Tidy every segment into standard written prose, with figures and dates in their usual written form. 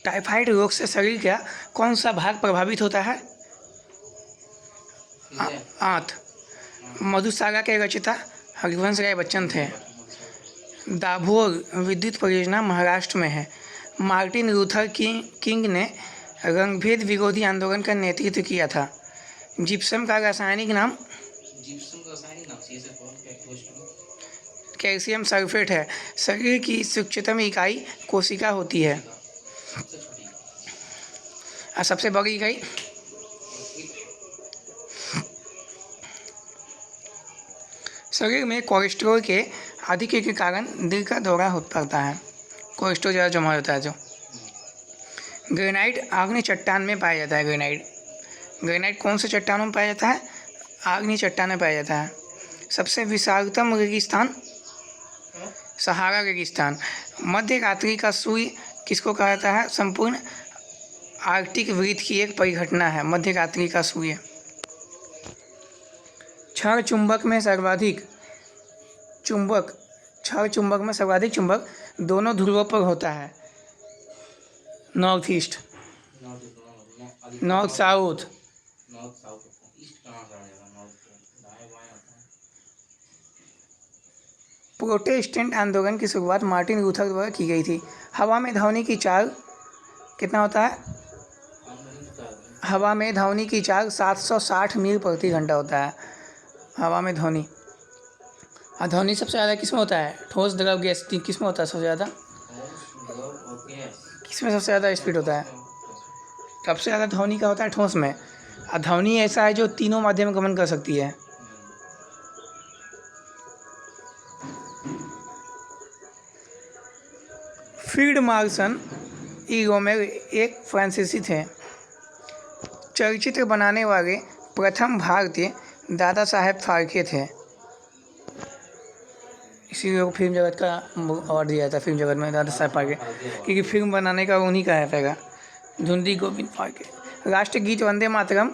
Typhoid रोग से शरीर का कौन सा भाग प्रभावित होता है? आंत। मधुसागा के रचयिता हरिवंश राय बच्चन थे। दाभोर विद्युत परियोजना महाराष्ट्र में है। मार्टिन लूथर किंग ने रंगभेद विरोधी आंदोलन का नेतृत्व किया था। जिप्सम का रासायनिक नाम कैल्शियम सल्फेट है। शरीर की सूक्ष्मतम इकाई कोशिका होती है। और सबसे बड़ी इकाई शरीर में कोलेस्ट्रॉल के अधिक के कारण दिल का दौरा पड़ता है। कोलेस्ट्रॉल ज़्यादा जमा होता है जो। ग्रेनाइट आग्नेय चट्टान में पाया जाता है। ग्रेनाइट कौन से चट्टानों में पाया जाता है? आग्नेय चट्टान में पाया जाता है। सबसे विशालतम रेगिस्तान सहारा रेगिस्तान। मध्य रात्रि का सूर्य किसको कहा जाता है? संपूर्ण आर्कटिक वृत्त की एक परिघटना है मध्य रात्रि का सूर्य। क्षण चुंबक में सर्वाधिक चुंबक दोनों ध्रुवों पर होता है। North east, north south. Protestant आंदोलन की शुरुआत मार्टिन लूथर द्वारा की गई थी। हवा में ध्वनि की चाल कितना होता है? हवा में ध्वनि की चाल 760 मील प्रति घंटा होता है। हवा में ध्वनि सबसे ज़्यादा किसमें होता है? ठोस, द्रव, गैस किसमें होता है सबसे ज़्यादा? किसमें सबसे ज़्यादा स्पीड होता है? सबसे ज़्यादा ध्वनि का होता है ठोस में। और ध्वनि ऐसा है जो तीनों माध्यम में गमन कर सकती है। फील्ड मार्शल ई रोमेर एक फ्रांसीसी थे। चलचित्र बनाने वाले प्रथम भारतीय दादा साहेब फाल्के थे। इसीलिए को फिल्म जगत का अवार्ड दिया था। फिल्म जगत में दादा साहेब फाल्के, क्योंकि फिल्म बनाने का उन्हीं का है पहला। धुंधी गोविंद फाल्के। राष्ट्रगीत वंदे मातरम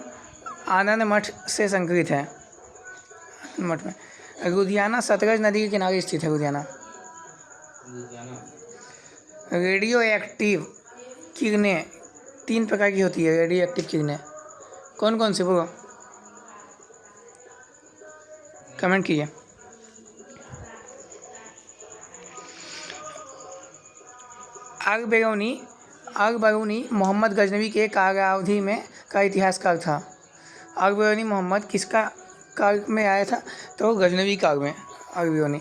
आनंद मठ से संकलित है। मठ में लुधियाना सतलज नदी के किनारे स्थित है। लुधियाना। रेडियो एक्टिव किरणें 3 प्रकार की होती है। रेडियो एक्टिव किरणें कौन कौन सी? बोलो, कमेंट कीजिए। अकबरूनी मोहम्मद गजनवी के कालावधि में का इतिहासकार था। अकबरूनी मोहम्मद किसका काल में आया था? तो गजनवी काल में अकबरूनी।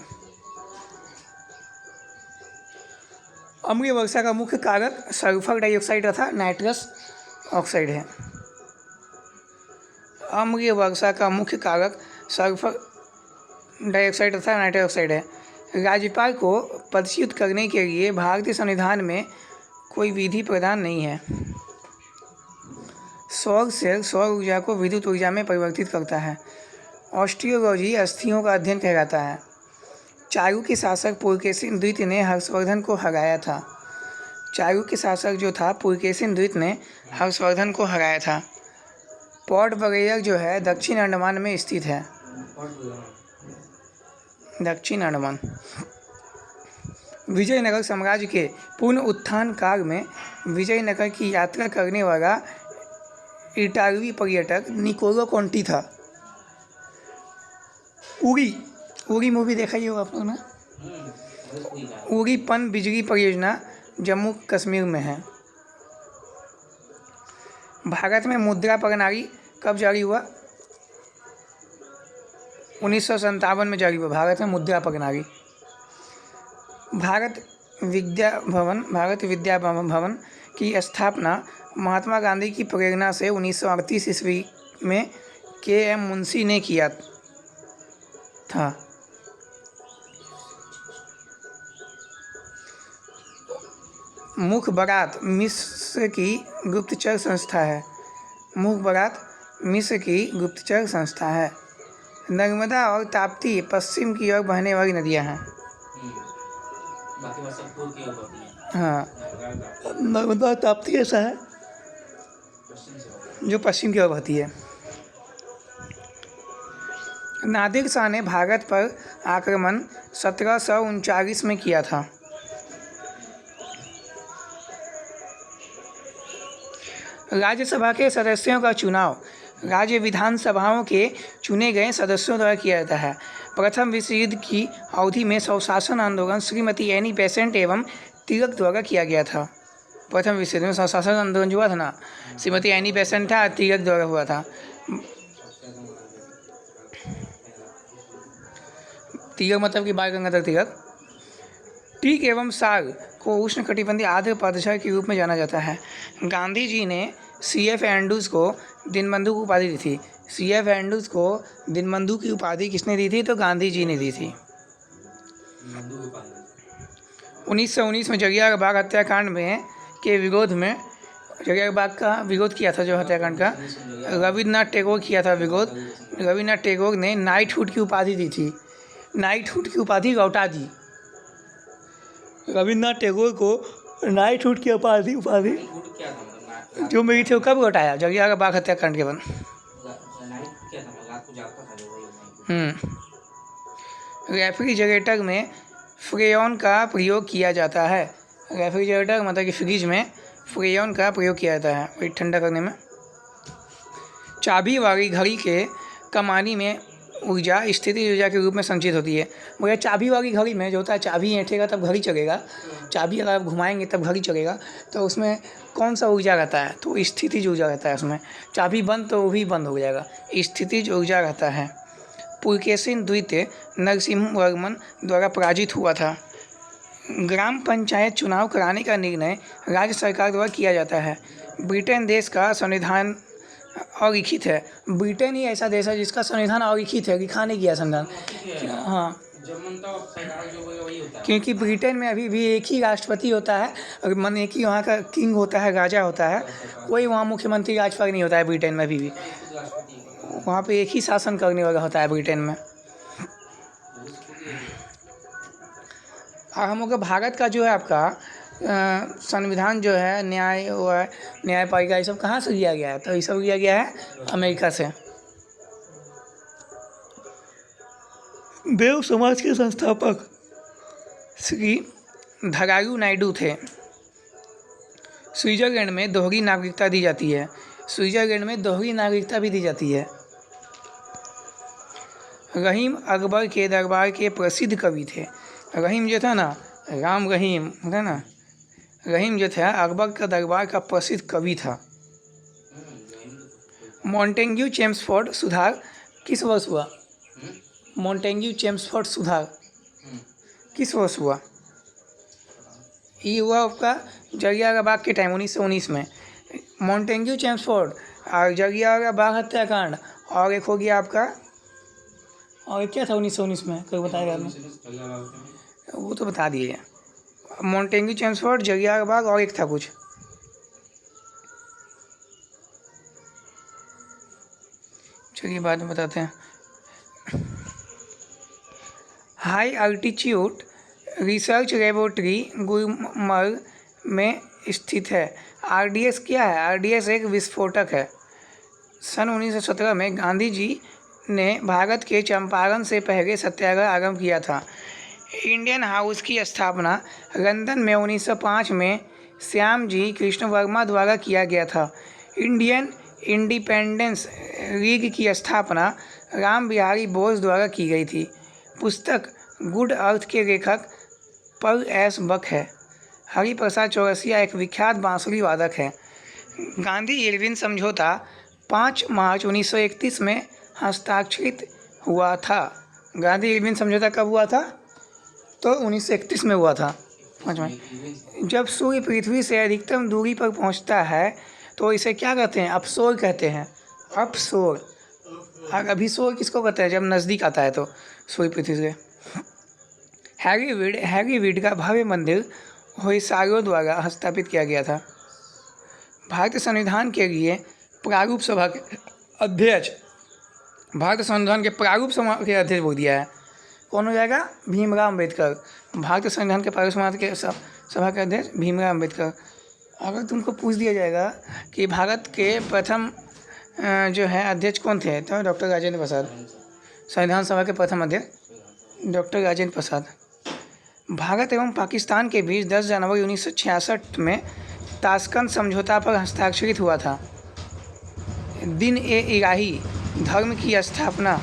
अम्लीय वर्षा का मुख्य कारक सल्फर डाइऑक्साइड तथा नाइट्रस ऑक्साइड है। अम्लीय वर्षा का मुख्य कारक सल्फर डाइऑक्साइड तथा नाइट्रस ऑक्साइड है। राज्यपाल को पदच्युत करने के लिए भारतीय संविधान में कोई विधि प्रदान नहीं है। सौर सेल सौर ऊर्जा को विद्युत ऊर्जा में परिवर्तित करता है। ऑस्टियोलॉजी अस्थियों का अध्ययन कहलाता है। चालुक्य शासक पुलकेशिन द्वितीय ने हर्षवर्धन को हराया था। चालुक्य शासक जो था पुलकेशिन द्वितीय ने हर्षवर्धन को हराया था। पोर्ट ब्लेयर जो है दक्षिण अंडमान में स्थित है। दक्षिण अंडमान। विजयनगर साम्राज्य के पूर्ण उत्थान काल में विजयनगर की यात्रा करने वाला इटालवी पर्यटक निकोलो कोंटी था। उरी मूवी देखा ही होगा आप लोगों ने। उरी पनबिजली परियोजना जम्मू कश्मीर में है। भारत में मुद्रा प्रणाली कब जारी हुआ? 1957 में जारी हुआ भारत में मुद्रा प्रणाली। भारत विद्या भवन की स्थापना महात्मा गांधी की प्रेरणा से 1938 ईस्वी में के.एम. मुंशी ने किया था। मुखबरात मिस्र की गुप्तचर संस्था है। मुखबरात मिस्र की गुप्तचर संस्था है। नर्मदा और ताप्ती पश्चिम की ओर बहने वाली नदियां हैं। हाँ, नर्मदा ताप्ती ऐसा है जो पश्चिम की ओर बहती है। नादिर शाह ने भारत पर आक्रमण 1739 में किया था। राज्यसभा के सदस्यों का चुनाव राज्य विधानसभाओं के चुने गए सदस्यों द्वारा किया जाता है। प्रथम विश्व युद्ध की अवधि में स्वशासन आंदोलन श्रीमती एनी बेसेंट एवं तिलक द्वारा किया गया था। प्रथम विश्व युद्ध में स्वशासन आंदोलन जो हुआ था ना, श्रीमती एनी बेसेंट था, तिलक द्वारा हुआ था। तिलक मतलब कि बाल गंगाधर तिलक। टीक एवं साग को उष्णकटिबंधीय आर्द्र पतझड़ के रूप में जाना जाता है। गांधी जी ने C.F. एंड्रूज को दीनबंधु की उपाधि दी थी। C.F. एंड्रूज को दीनबंधु की उपाधि किसने दी थी? तो गांधी जी ने दी थी। 1919 में जलियांवाला बाग हत्याकांड में के विरोध में जलियांवाला बाग का विरोध किया था, जो हत्याकांड का रविन्द्रनाथ टैगोर किया था विरोध। रविन्द्रनाथ टैगोर ने नाइटहुड की उपाधि दी थी, नाइटहुड की उपाधि लौटा दी। रविन्द्रनाथ टैगोर को नाइटहुड की उपाधि जो मिली थी वो कब लौटाया? जलियांवाला बाग हत्याकांड के बाद। रेफ्रिजरेटर में फ्रेयॉन का प्रयोग किया जाता है। रेफ्रिजरेटर मतलब कि फ्रिज में फ्रेयॉन का प्रयोग किया जाता है पेट ठंडा करने में। चाबी वाली घड़ी के कमानी में ऊर्जा स्थिति ऊर्जा के रूप में संचित होती है। मगर चाबी वाली घड़ी में जो होता है, चाबी ऐंठेगा तब घड़ी चलेगा, चाबी अगर आप घुमाएंगे तब घड़ी चलेगा, तो उसमें कौन सा ऊर्जा रहता है? तो स्थितिज ऊर्जा रहता है उसमें। चाबी बंद तो वो भी बंद हो जाएगा, स्थितिज ऊर्जा रहता है। पुलकेशिन द्वितीय नरसिम्हवर्मन द्वारा पराजित हुआ था। ग्राम पंचायत चुनाव कराने का निर्णय राज्य सरकार द्वारा किया जाता है। ब्रिटेन देश का संविधान अलिखित है। ब्रिटेन ही ऐसा देश है जिसका संविधान अलिखित है, लिखा नहीं गया संविधान। हाँ, क्योंकि ब्रिटेन में अभी भी एक ही राष्ट्रपति होता है, और मन एक ही वहाँ का किंग होता है, राजा होता है। कोई वहाँ मुख्यमंत्री राज्यपाल नहीं होता है ब्रिटेन में अभी भी। वहाँ पे एक ही शासन करने वाला होता है ब्रिटेन में। और हम लोग का भारत का जो है आपका संविधान जो है, न्यायपालिका ये सब कहाँ से लिया गया है? तो ये सब लिया गया है अमेरिका से। देव समाज के संस्थापक श्री धरायु नायडू थे। स्विट्जरलैंड में दोहरी नागरिकता दी जाती है। स्विट्जरलैंड में दोहरी नागरिकता भी दी जाती है। रहीम अकबर के दरबार के प्रसिद्ध कवि थे। रहीम जो था ना, राम रहीम है ना, रहीम जो था अकबर का दरबार का प्रसिद्ध कवि था। मॉन्टेग्यू चेम्सफोर्ड सुधार किस वर्ष हुआ? मॉन्टेग्यू चेम्सफोर्ड सुधार किस वर्ष हुआ? ये हुआ आपका जलियांवाला बाग के टाइम 1919 में। मॉन्टेग्यू चेम्सफोर्ड और जलियांवाला बाग हत्याकांड, और एक हो गया आपका, और क्या था 1919 में, कोई बताएगा आपने? वो तो बता दिए। मॉन्टेग्यू चेम्सफोर्ड, जलियांवाला बाग, और एक था कुछ, चलिए बाद में बताते हैं। High altitude research laboratory Gulmarg में स्थित है। RDS क्या है? RDS एक विस्फोटक है। सन 1917 में गांधी जी ने भारत के चंपारण से पहले सत्याग्रह आरंभ किया था। इंडियन हाउस की स्थापना लंदन में 1905 में श्याम जी कृष्ण वर्मा द्वारा किया गया था। इंडियन इंडिपेंडेंस लीग की स्थापना राम बिहारी बोस द्वारा की गई थी। पुस्तक गुड अर्थ के लेखक पर्ल एस बक है। हरिप्रसाद चौरसिया एक विख्यात बांसुरी वादक है। गांधी इरविन समझौता 5 मार्च 1931 में हस्ताक्षरित हुआ था। गांधी इरविन समझौता कब हुआ था? तो 1931 में हुआ था 5 मार्च। जब सूर्य पृथ्वी से अधिकतम दूरी पर पहुंचता है तो इसे क्या कहते हैं? अपसोर कहते हैं। अपसोर। और अभिसोर किसको कहते हैं? जब नज़दीक आता है तो सूर्य पृथ्वी से। हैरीवीड का भव्य मंदिर होयसालों द्वारा स्थापित किया गया था। भारतीय संविधान के लिए प्रारूप सभा के अध्यक्ष, भारतीय संविधान के प्रारूप सभा के अध्यक्ष बोल दिया है। कौन हो जाएगा? भीमराव अम्बेडकर। भारतीय संविधान के प्रारूप सभा के सभा के अध्यक्ष भीमराव अम्बेडकर। अगर तुमको पूछ दिया जाएगा कि भारत के प्रथम जो है अध्यक्ष कौन थे, तो डॉक्टर राजेंद्र प्रसाद। संविधान सभा के प्रथम अध्यक्ष डॉक्टर राजेंद्र प्रसाद। भारत एवं पाकिस्तान के बीच 10 जनवरी 1966 में ताशकंद समझौता पर हस्ताक्षरित हुआ था? दिन ए इलाही धर्म की स्थापना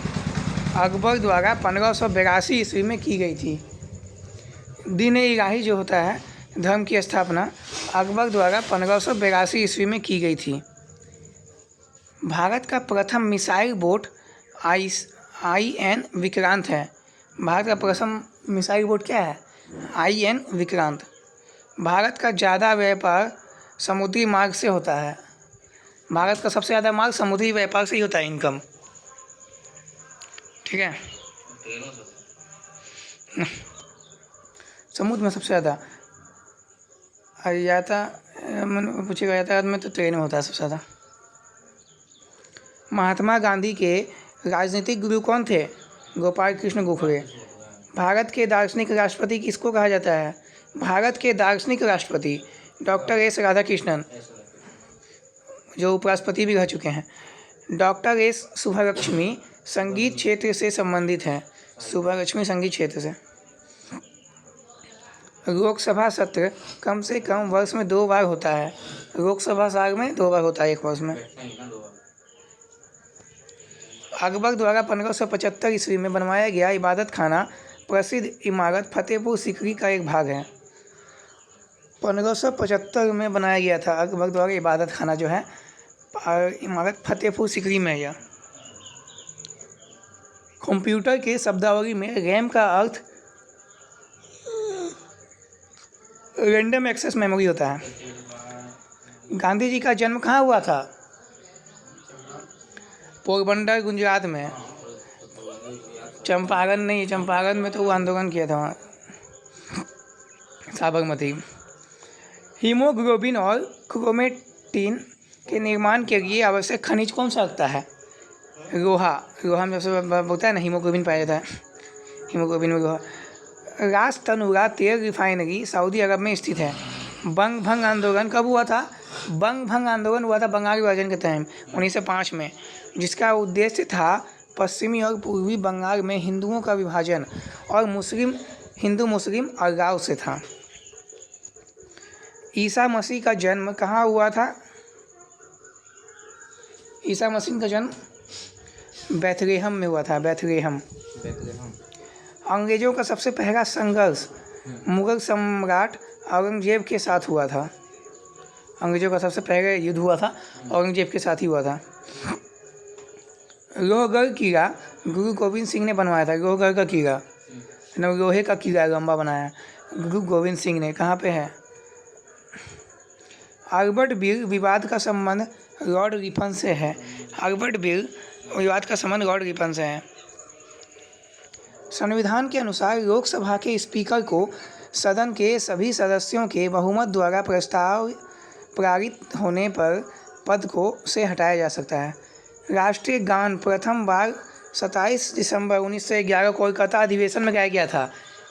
अकबर द्वारा 1582 ईस्वी में की गई थी। दिन ए इलाही जो होता है धर्म की स्थापना अकबर द्वारा 1582 ईस्वी में की गई थी। भारत का प्रथम मिसाइल बोट IN विक्रांत है। भारत का प्रथम मिसाइल बोट क्या है? IN विक्रांत। भारत का ज़्यादा व्यापार समुद्री मार्ग से होता है। भारत का सबसे ज़्यादा मार्ग समुद्री व्यापार से ही होता है, इनकम। ठीक है, समुद्र में सबसे ज़्यादा पूछेगा यातायात में तो ट्रेन में होता है सबसे ज़्यादा। महात्मा गांधी के राजनीतिक गुरु कौन थे? गोपाल कृष्ण गोखले। भारत के दार्शनिक राष्ट्रपति किसको कहा जाता है? भारत के दार्शनिक राष्ट्रपति डॉक्टर S राधाकृष्णन, जो उपराष्ट्रपति भी रह चुके हैं। डॉक्टर S सुभालक्ष्मी संगीत क्षेत्र से संबंधित हैं। सुभालक्ष्मी संगीत क्षेत्र से। लोकसभा सत्र कम से कम वर्ष में 2 बार होता है। लोकसभा साल में 2 बार होता है, एक वर्ष में। अकबर द्वारा 1575 ईस्वी में बनवाया गया इबादत खाना प्रसिद्ध इमारत फतेहपुर सीकरी का एक भाग है। 1575 में बनाया गया था अकबर द्वारा इबादत खाना जो है इमारत फतेहपुर सीकरी में है। कंप्यूटर के शब्दावली में रैम का अर्थ रैंडम एक्सेस मेमोरी होता है। गांधी जी का जन्म कहाँ हुआ था? पोरबंदर गुजरात में। चंपारण नहीं, चंपारण में तो वो आंदोलन किया था वहाँ, साबरमती। हीमोग्लोबिन और क्रोमेटिन के निर्माण के लिए आवश्यक खनिज कौन सा लगता है? लोहा। लोहा में सबसे होता है ना, हीमोग्लोबिन पाया जाता है, हीमोग्लोबिन में लोहा। रास तनुरा तेल रिफाइनरी सऊदी अरब में स्थित है। बंग भंग आंदोलन कब हुआ था? बंग भंग आंदोलन हुआ था बंगाल विभाजन के टाइम 1905 में, जिसका उद्देश्य था पश्चिमी और पूर्वी बंगाल में हिंदुओं का विभाजन और हिंदू मुस्लिम अलगाव से था। ईसा मसीह का जन्म कहाँ हुआ था? ईसा मसीह का जन्म बैथलेहम में हुआ था। बैथलेहम। अंग्रेजों का सबसे पहला संघर्ष मुगल सम्राट औरंगजेब के साथ हुआ था। अंग्रेजों का सबसे पहले युद्ध हुआ था औरंगजेब के साथ ही हुआ था। लोहगढ़ किला गुरु गोविंद सिंह ने बनवाया था। लोहगढ़ का किला, लोहे का किला लंबा बनाया गुरु गोविंद सिंह ने। कहाँ पे है? अल्बर्ट बिल विवाद का संबंध लॉर्ड रिपन से है। अल्बर्ट बिल विवाद का संबंध लॉर्ड रिपन से है। संविधान के अनुसार लोकसभा के स्पीकर को सदन के सभी सदस्यों के बहुमत द्वारा प्रस्ताव पारित होने पर पद को से हटाया जा सकता है। राष्ट्रीय गान प्रथम बार 27 दिसंबर 1911 कोलकाता अधिवेशन में गाया गया था।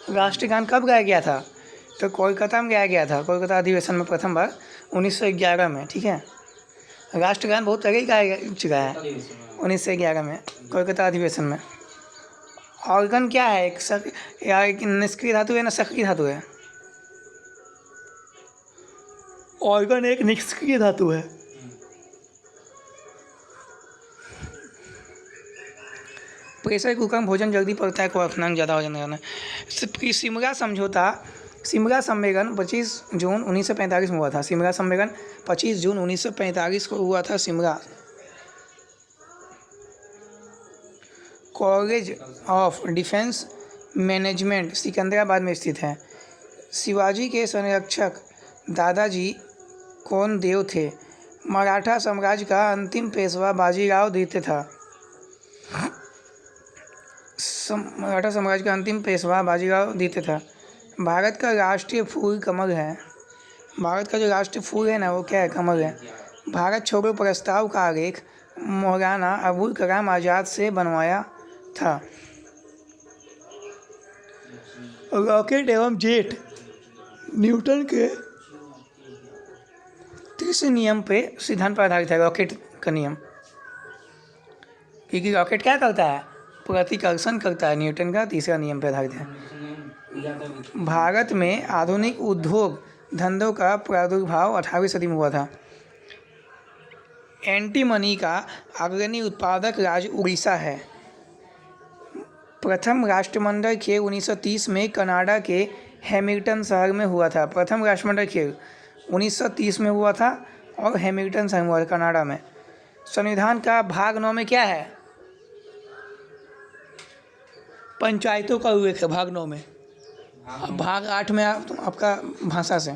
राष्ट्रीय गान कब गाया गया था? तो कोलकाता में गाया गया था, कोलकाता अधिवेशन में प्रथम बार 1911 में। ठीक है, राष्ट्रगान बहुत पहले ही गाया चुका है 1911 में कोलकाता अधिवेशन में। ऑर्गन क्या है? एक निष्क्रिय धातु है ना सक्रिय धातु है? ऑर्गन एक निष्क्रिय धातु है। प्रेशर कुकर में भोजन जल्दी पकता है, क्वार्टनांग ज़्यादा हो जाना है। सिमला सम्मेलन 25 जून 1945 में हुआ था। सिमला सम्मेलन 25 जून 1945 को हुआ था। Simla. College of defence management Secunderabad में स्थित है। शिवाजी के संरक्षक दादाजी कौन देव थे? मराठा साम्राज्य का अंतिम पेशवा बाजीराव द्वितीय था। मराठा साम्राज्य का अंतिम पेशवा बाजीराव द्वितीय था। भारत का राष्ट्रीय फूल कमल है। भारत का जो राष्ट्रीय फूल है ना वो क्या है? कमल है। भारत छोड़ो प्रस्ताव का आलेख मौलाना अबुल कलाम आज़ाद से बनवाया था। रॉकेट एवं जेट न्यूटन के तीसरे नियम पे सिद्धांत पर आधारित है। रॉकेट का नियम, क्योंकि रॉकेट क्या करता है? प्रतिकर्षण करता है। न्यूटन का तीसरा नियम पर आधारित है। भारत में आधुनिक उद्योग धंधों का प्रादुर्भाव 18वीं सदी में हुआ था। एंटीमनी का अग्रणी उत्पादक राज्य उड़ीसा है। प्रथम राष्ट्रमंडल खेल 1930 में कनाडा के हैमिल्टन शहर में हुआ था। प्रथम राष्ट्रमंडल खेल 1930 में हुआ था और हैमिल्टन शहर में हुआ था, कनाडा में। संविधान का भाग 9 में क्या है? पंचायतों का उल्लेख है भाग 9 में। भाग 8 में आपका भाषा से,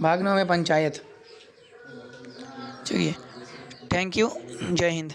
भाग 9 में पंचायत। चलिए, थैंक यू, जय हिंद।